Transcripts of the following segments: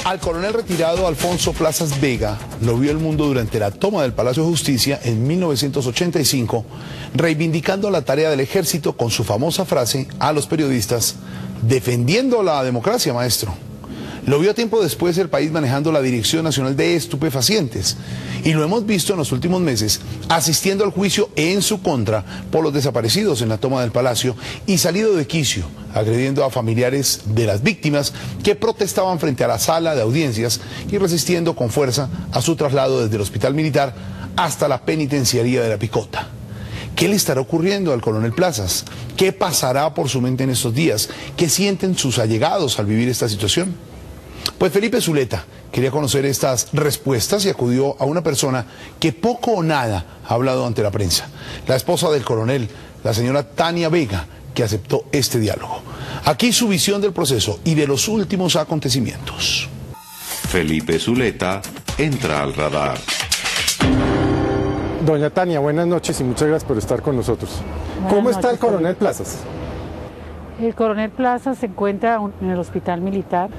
Al coronel retirado Alfonso Plazas Vega lo vio el mundo durante la toma del Palacio de Justicia en 1985, reivindicando la tarea del ejército con su famosa frase a los periodistas: defendiendo la democracia, maestro. Lo vio tiempo después el país manejando la Dirección Nacional de Estupefacientes y lo hemos visto en los últimos meses asistiendo al juicio en su contra por los desaparecidos en la toma del Palacio y salido de quicio, agrediendo a familiares de las víctimas que protestaban frente a la sala de audiencias y resistiendo con fuerza a su traslado desde el hospital militar hasta la penitenciaría de La Picota. ¿Qué le estará ocurriendo al coronel Plazas? ¿Qué pasará por su mente en estos días? ¿Qué sienten sus allegados al vivir esta situación? Pues Felipe Zuleta quería conocer estas respuestas y acudió a una persona que poco o nada ha hablado ante la prensa, la esposa del coronel, la señora Tania Vega, que aceptó este diálogo. Aquí su visión del proceso y de los últimos acontecimientos. Felipe Zuleta entra al radar. Doña Tania, buenas noches y muchas gracias por estar con nosotros. ¿Cómo está el coronel Plazas? El coronel Plazas se encuentra en el hospital militar,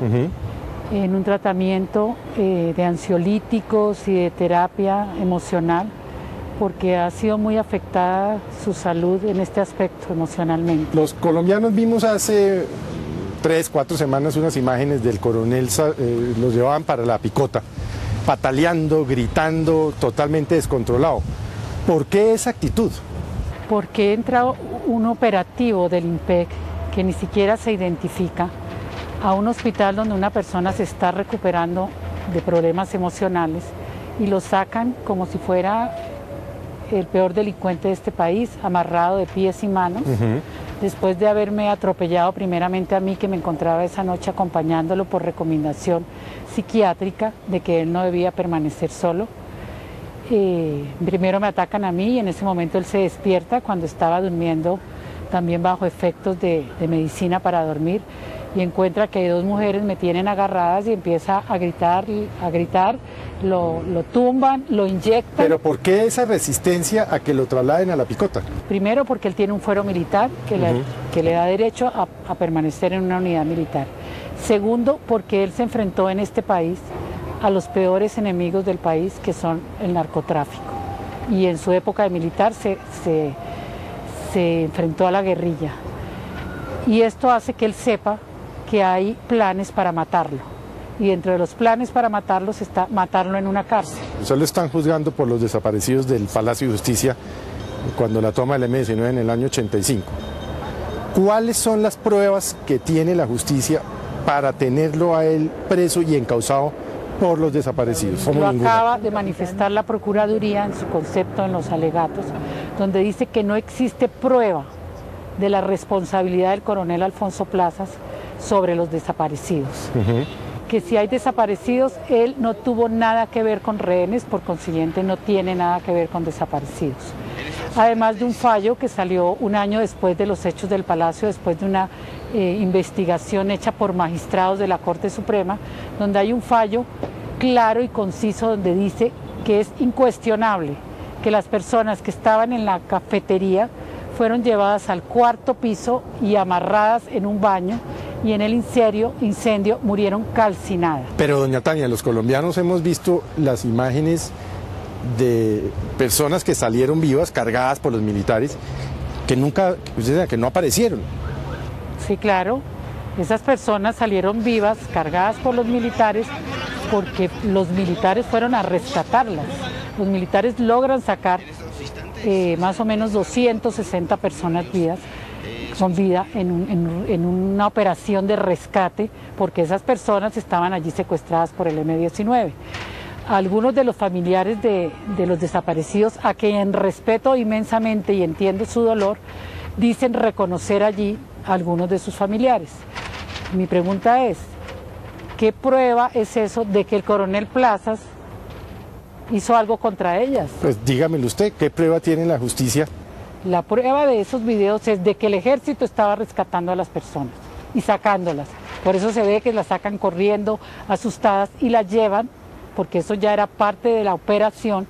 en un tratamiento de ansiolíticos y de terapia emocional, porque ha sido muy afectada su salud en este aspecto emocionalmente. Los colombianos vimos hace 3, 4 semanas unas imágenes del coronel, los llevaban para La Picota, pataleando, gritando, totalmente descontrolado. ¿Por qué esa actitud? Porque entra un operativo del IMPEC que ni siquiera se identifica a un hospital donde una persona se está recuperando de problemas emocionales y lo sacan como si fuera el peor delincuente de este país, amarrado de pies y manos, después de haberme atropellado primeramente a mí, que me encontraba esa noche acompañándolo por recomendación psiquiátrica de que él no debía permanecer solo. Primero me atacan a mí y en ese momento él se despierta cuando estaba durmiendo también bajo efectos de medicina para dormir, y encuentra que 2 mujeres me tienen agarradas y empieza a gritar, lo tumban, lo inyectan. ¿Pero por qué esa resistencia a que lo trasladen a La Picota? Primero porque él tiene un fuero militar que le da derecho a permanecer en una unidad militar. Segundo, porque él se enfrentó en este país a los peores enemigos del país, que son el narcotráfico. Y en su época de militar se enfrentó a la guerrilla. Y esto hace que él sepa que hay planes para matarlo. Y dentro de los planes para matarlo está matarlo en una cárcel. Usted lo están juzgando por los desaparecidos del Palacio de Justicia cuando la toma del M-19 en el año 85. ¿Cuáles son las pruebas que tiene la justicia para tenerlo a él preso y encausado por los desaparecidos? Lo acaba de manifestar la Procuraduría en su concepto en los alegatos, donde dice que no existe prueba de la responsabilidad del coronel Alfonso Plazas sobre los desaparecidos. Que si hay desaparecidos, él no tuvo nada que ver con rehenes, por consiguiente no tiene nada que ver con desaparecidos. Además de un fallo que salió un año después de los hechos del Palacio, después de una investigación hecha por magistrados de la Corte Suprema, donde hay un fallo claro y conciso donde dice que es incuestionable que las personas que estaban en la cafetería fueron llevadas al 4º piso y amarradas en un baño, y en el incendio murieron calcinadas. Pero doña Tania, los colombianos hemos visto las imágenes de personas que salieron vivas, cargadas por los militares, que que no aparecieron. Sí, claro, esas personas salieron vivas, cargadas por los militares, porque los militares fueron a rescatarlas. Los militares logran sacar más o menos 260 personas vivas, con vida en una operación de rescate, porque esas personas estaban allí secuestradas por el M-19. Algunos de los familiares de los desaparecidos, a quien respeto inmensamente y entiendo su dolor, dicen reconocer allí a algunos de sus familiares. Mi pregunta es, ¿qué prueba es eso de que el coronel Plazas hizo algo contra ellas? Pues dígamelo usted, ¿qué prueba tiene la justicia? La prueba de esos videos es de que el ejército estaba rescatando a las personas y sacándolas. Por eso se ve que las sacan corriendo, asustadas, y las llevan, porque eso ya era parte de la operación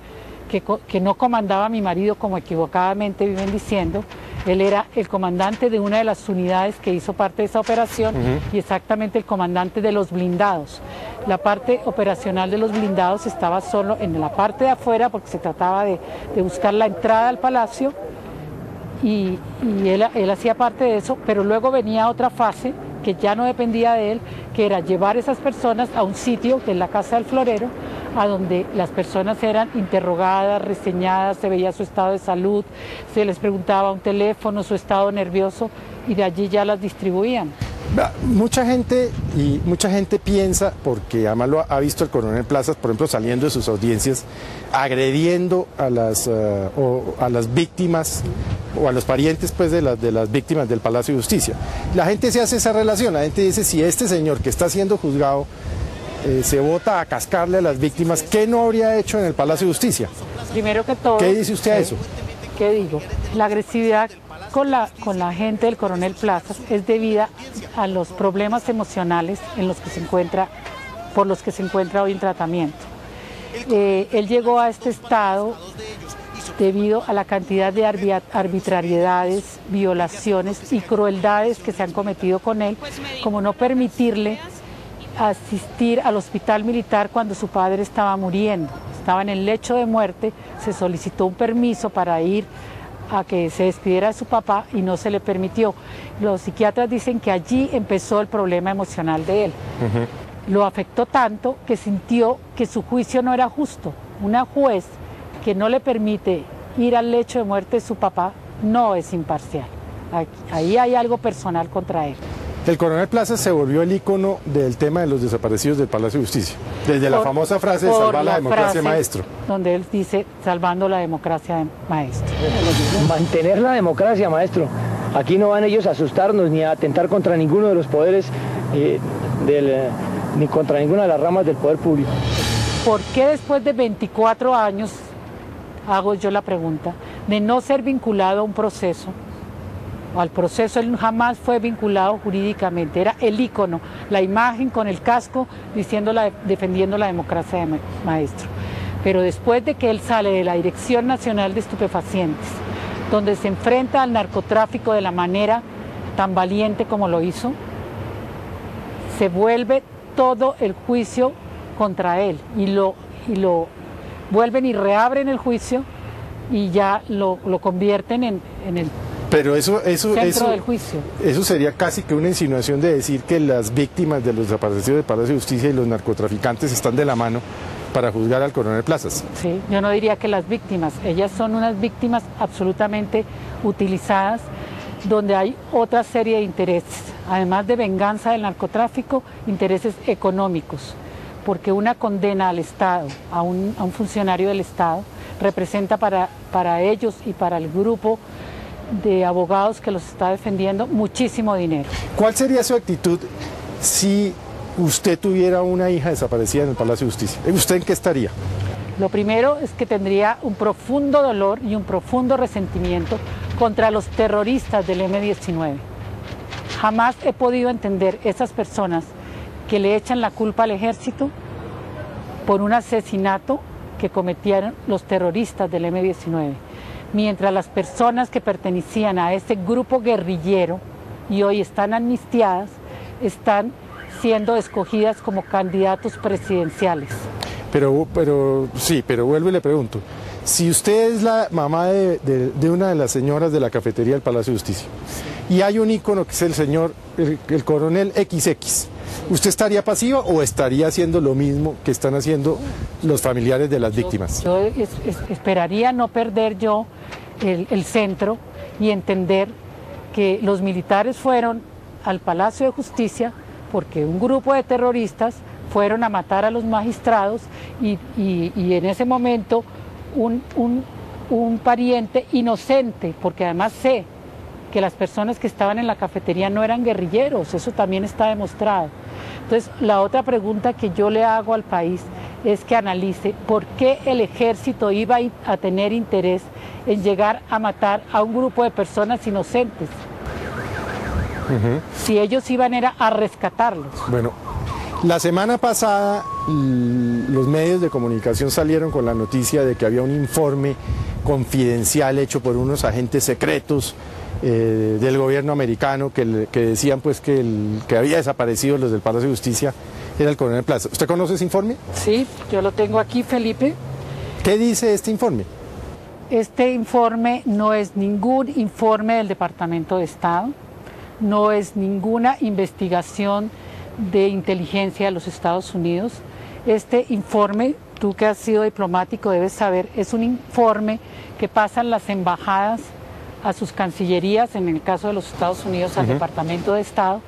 que no comandaba mi marido, como equivocadamente viven diciendo. Él era el comandante de una de las unidades que hizo parte de esa operación y exactamente el comandante de los blindados. La parte operacional de los blindados estaba solo en la parte de afuera porque se trataba de buscar la entrada al palacio y él hacía parte de eso, pero luego venía otra fase que ya no dependía de él, que era llevar esas personas a un sitio, que es la Casa del Florero, a donde las personas eran interrogadas, reseñadas, se veía su estado de salud, se les preguntaba un teléfono, su estado nervioso, y de allí ya las distribuían. Mucha gente piensa, porque además lo ha visto el coronel Plazas, por ejemplo, saliendo de sus audiencias, agrediendo a las víctimas o a los parientes pues, de las víctimas del Palacio de Justicia. La gente se hace esa relación, la gente dice, si este señor que está siendo juzgado se vota a cascarle a las víctimas, ¿qué no habría hecho en el Palacio de Justicia? Primero que todo... ¿Qué dice usted a eso? ¿Qué digo? La agresividad con la gente del coronel Plazas es debida a los problemas emocionales por los que se encuentra hoy en tratamiento. Él llegó a este estado debido a la cantidad de arbitrariedades, violaciones y crueldades que se han cometido con él, como no permitirle asistir al hospital militar cuando su padre estaba muriendo, estaba en el lecho de muerte, se solicitó un permiso para ir a que se despidiera de su papá y no se le permitió. Los psiquiatras dicen que allí empezó el problema emocional de él. Lo afectó tanto que sintió que su juicio no era justo. Una juez que no le permite ir al lecho de muerte de su papá no es imparcial. Ahí hay algo personal contra él. El coronel Plazas se volvió el ícono del tema de los desaparecidos del Palacio de Justicia, desde la famosa frase de salvar la democracia, maestro. Donde él dice, salvando la democracia, maestro. Mantener la democracia, maestro. Aquí no van ellos a asustarnos ni a atentar contra ninguno de los poderes, ni contra ninguna de las ramas del poder público. ¿Por qué después de 24 años, hago yo la pregunta, de no ser vinculado a un proceso, al proceso él jamás fue vinculado jurídicamente, era el ícono, la imagen con el casco defendiendo la democracia de maestro? Pero después de que él sale de la Dirección Nacional de Estupefacientes, donde se enfrenta al narcotráfico de la manera tan valiente como lo hizo, se vuelve todo el juicio contra él y lo vuelven y reabren el juicio y ya lo convierten en el Pero eso del juicio. Eso sería casi que una insinuación de decir que las víctimas de los desaparecidos del Palacio de Justicia y los narcotraficantes están de la mano para juzgar al coronel Plazas. Sí, yo no diría que las víctimas, ellas son unas víctimas absolutamente utilizadas, donde hay otra serie de intereses, además de venganza del narcotráfico, intereses económicos, porque una condena al Estado, a un funcionario del Estado, representa para ellos y para el grupo de abogados que los está defendiendo muchísimo dinero. ¿Cuál sería su actitud si usted tuviera una hija desaparecida en el Palacio de Justicia? ¿Usted en qué estaría? Lo primero es que tendría un profundo dolor y un profundo resentimiento contra los terroristas del M-19. Jamás he podido entender esas personas que le echan la culpa al ejército por un asesinato que cometieron los terroristas del M-19. Mientras las personas que pertenecían a ese grupo guerrillero y hoy están amnistiadas, están siendo escogidas como candidatos presidenciales. Pero vuelvo y le pregunto, si usted es la mamá de una de las señoras de la cafetería del Palacio de Justicia y hay un ícono que es el coronel XX, ¿usted estaría pasiva o estaría haciendo lo mismo que están haciendo los familiares de las víctimas? Yo esperaría no perder yo el centro y entender que los militares fueron al Palacio de Justicia porque un grupo de terroristas fueron a matar a los magistrados y en ese momento un pariente inocente, porque además sé que las personas que estaban en la cafetería no eran guerrilleros, eso también está demostrado. Entonces, la otra pregunta que yo le hago al país es que analice por qué el ejército iba a tener interés en llegar a matar a un grupo de personas inocentes, si ellos iban a rescatarlos. Bueno, la semana pasada los medios de comunicación salieron con la noticia de que había un informe confidencial hecho por unos agentes secretos del gobierno americano que decían pues que había desaparecido los del Palacio de Justicia era el coronel Plaza. ¿Usted conoce ese informe? Sí, yo lo tengo aquí, Felipe. ¿Qué dice este informe? Este informe no es ningún informe del Departamento de Estado, no es ninguna investigación de inteligencia de los Estados Unidos. Este informe, tú que has sido diplomático debes saber, es un informe que pasan las embajadas a sus cancillerías, en el caso de los Estados Unidos al Departamento de Estado,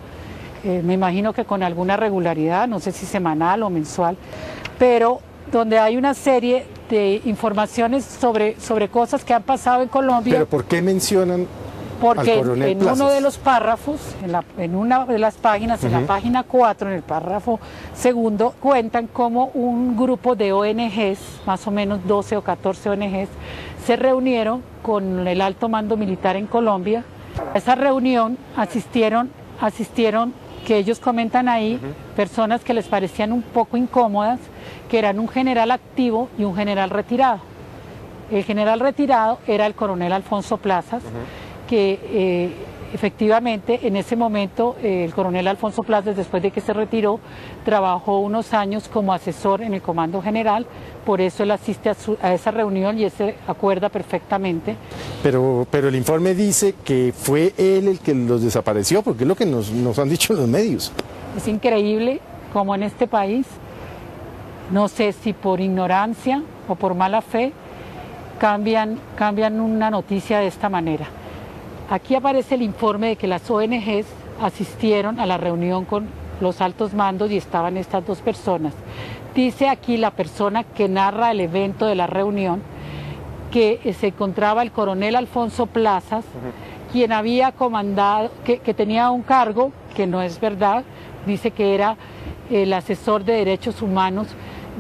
me imagino que con alguna regularidad, no sé si semanal o mensual, pero donde hay una serie de informaciones sobre cosas que han pasado en Colombia. ¿Pero por qué mencionan porque al coronel en Plazas? uno de los párrafos, en una de las páginas, en la página 4, en el párrafo segundo, cuentan cómo un grupo de ONGs, más o menos 12 o 14 ONGs, se reunieron con el alto mando militar en Colombia. A esa reunión asistieron, que ellos comentan ahí, personas que les parecían un poco incómodas, que eran un general activo y un general retirado. El general retirado era el coronel Alfonso Plazas, que efectivamente en ese momento el coronel Alfonso Plazas, después de que se retiró, trabajó unos años como asesor en el Comando General, por eso él asiste a esa reunión y se acuerda perfectamente. Pero el informe dice que fue él el que los desapareció, porque es lo que nos han dicho en los medios. Es increíble como en este país, no sé si por ignorancia o por mala fe, cambian una noticia de esta manera. Aquí aparece el informe de que las ONGs asistieron a la reunión con los altos mandos y estaban estas dos personas. Dice aquí la persona que narra el evento de la reunión que se encontraba el coronel Alfonso Plazas, quien había comandado, que tenía un cargo, que no es verdad, dice que era el asesor de derechos humanos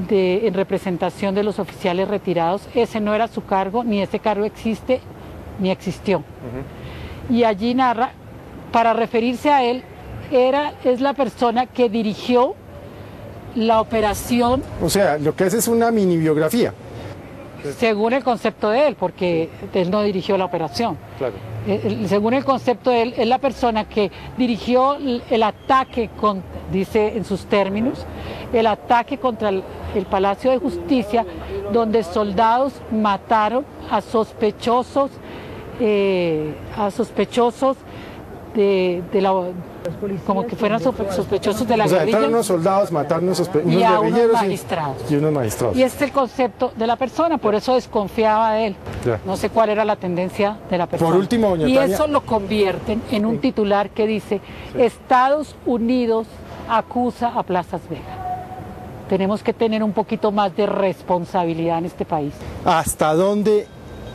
en representación de los oficiales retirados. Ese no era su cargo, ni ese cargo existe, ni existió. Y allí narra, para referirse a él, es la persona que dirigió la operación. O sea, lo que es una mini biografía. Según el concepto de él, porque él no dirigió la operación. Claro. Según el concepto de él, es la persona que dirigió el ataque, dice en sus términos, el ataque contra el Palacio de Justicia, donde soldados mataron a sospechosos como que fueran sospechosos de la guerrilla. O sea, entraron unos soldados, mataron unos guerrilleros y unos magistrados. Y este es el concepto de la persona, por eso desconfiaba de él. Ya. No sé cuál era la tendencia de la persona. Por último, doña y Tania, eso lo convierten en un titular que dice: Estados Unidos acusa a Plazas Vega. Tenemos que tener un poquito más de responsabilidad en este país. ¿Hasta dónde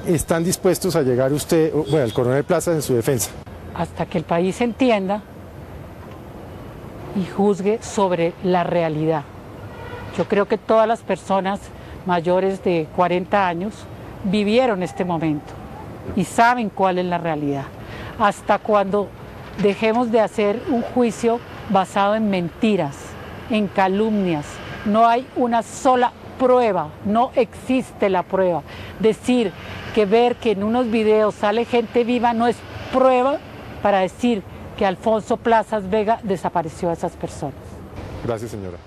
están dispuestos a llegar usted, el coronel Plazas, en su defensa? Hasta que el país entienda y juzgue sobre la realidad. Yo creo que todas las personas mayores de 40 años vivieron este momento y saben cuál es la realidad. Hasta cuando dejemos de hacer un juicio basado en mentiras, en calumnias, no hay una sola prueba, no existe la prueba. Decir que ver que en unos videos sale gente viva no es prueba para decir que Alfonso Plazas Vega desapareció a esas personas. Gracias, señora.